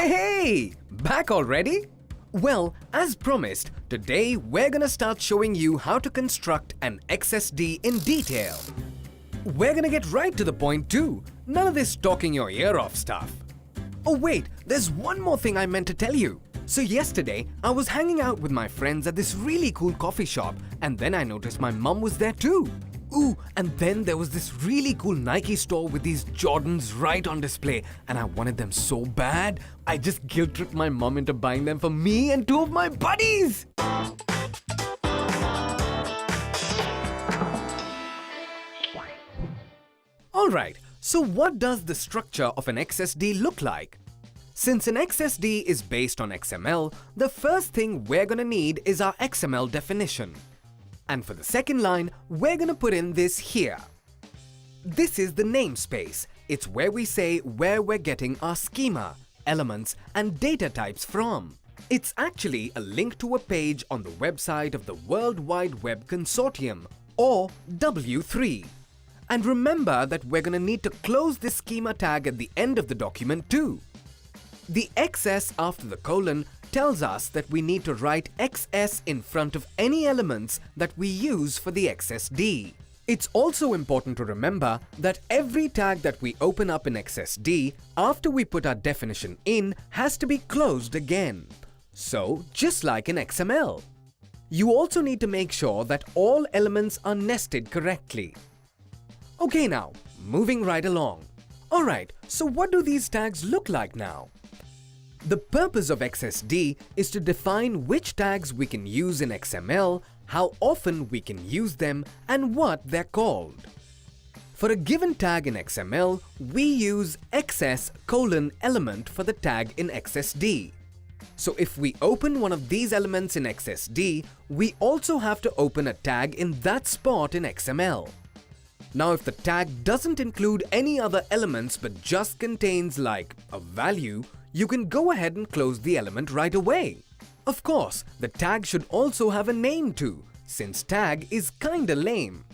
Hey! Back already? Well, as promised, today we're gonna start showing you how to construct an XSD in detail. We're gonna get right to the point too. None of this talking your ear off stuff. Oh wait, there's one more thing I meant to tell you. So yesterday, I was hanging out with my friends at this really cool coffee shop, and then I noticed my mum was there too. Ooh, and then there was this really cool Nike store with these Jordans right on display, and I wanted them so bad, I just guilt-tripped my mum into buying them for me and two of my buddies! Alright, so what does the structure of an XSD look like? Since an XSD is based on XML, the first thing we're gonna need is our XML definition. And for the second line, we're gonna put in this here. This is the namespace. It's where we say where we're getting our schema, elements, and data types from. It's actually a link to a page on the website of the World Wide Web Consortium, or W3. And remember that we're gonna need to close this schema tag at the end of the document too. The XS after the colon tells us that we need to write XS in front of any elements that we use for the XSD. It's also important to remember that every tag that we open up in XSD after we put our definition in has to be closed again. So, just like in XML. You also need to make sure that all elements are nested correctly. Okay now, moving right along. Alright, so what do these tags look like now? The purpose of XSD is to define which tags we can use in XML, how often we can use them, and what they're called. For a given tag in XML, we use XS:"element for the tag in XSD. So if we open one of these elements in XSD, we also have to open a tag in that spot in XML. Now if the tag doesn't include any other elements but just contains like a value, you can go ahead and close the element right away. Of course, the tag should also have a name too, since tag is kinda lame.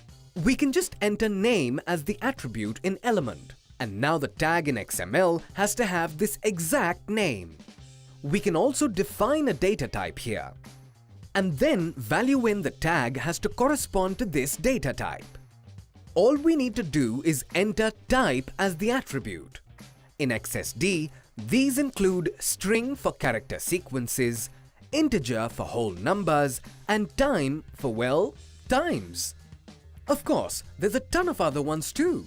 We can just enter name as the attribute in element, and now the tag in XML has to have this exact name. We can also define a data type here. And then value in the tag has to correspond to this data type. All we need to do is enter type as the attribute. In XSD, these include string for character sequences, integer for whole numbers, and time for, well, times. Of course, there's a ton of other ones too.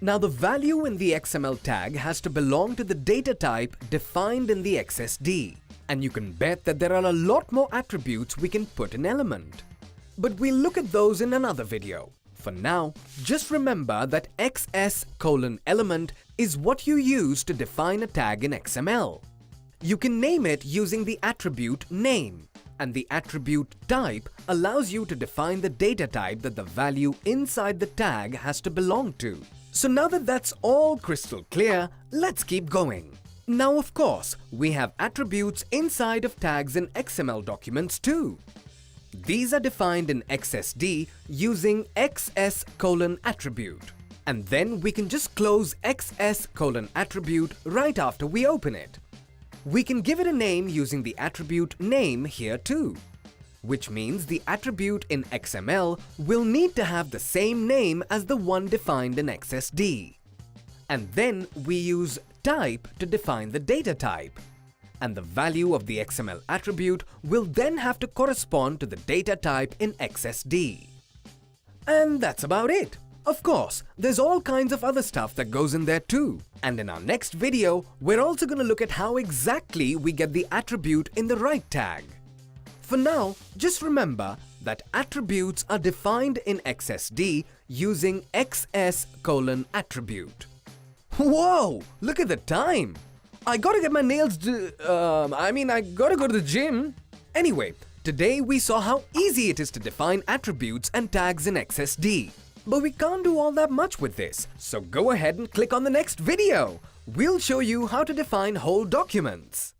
Now the value in the XML tag has to belong to the data type defined in the XSD, and you can bet that there are a lot more attributes we can put in element. But we'll look at those in another video. For now, just remember that XS:"element is what you use to define a tag in XML. You can name it using the attribute name, and the attribute type allows you to define the data type that the value inside the tag has to belong to. So now that that's all crystal clear, let's keep going. Now of course, we have attributes inside of tags in XML documents too. These are defined in XSD using XS:"attribute. And then we can just close XS:"attribute right after we open it. We can give it a name using the attribute name here too, which means the attribute in XML will need to have the same name as the one defined in XSD. And then we use type to define the data type. And the value of the XML attribute will then have to correspond to the data type in XSD. And that's about it. Of course, there's all kinds of other stuff that goes in there too. And in our next video, we're also going to look at how exactly we get the attribute in the right tag. For now, just remember that attributes are defined in XSD using XS:"attribute. Whoa! Look at the time! I gotta get my nails I gotta go to the gym. Anyway, today we saw how easy it is to define attributes and tags in XSD. But we can't do all that much with this, so go ahead and click on the next video. We'll show you how to define whole documents.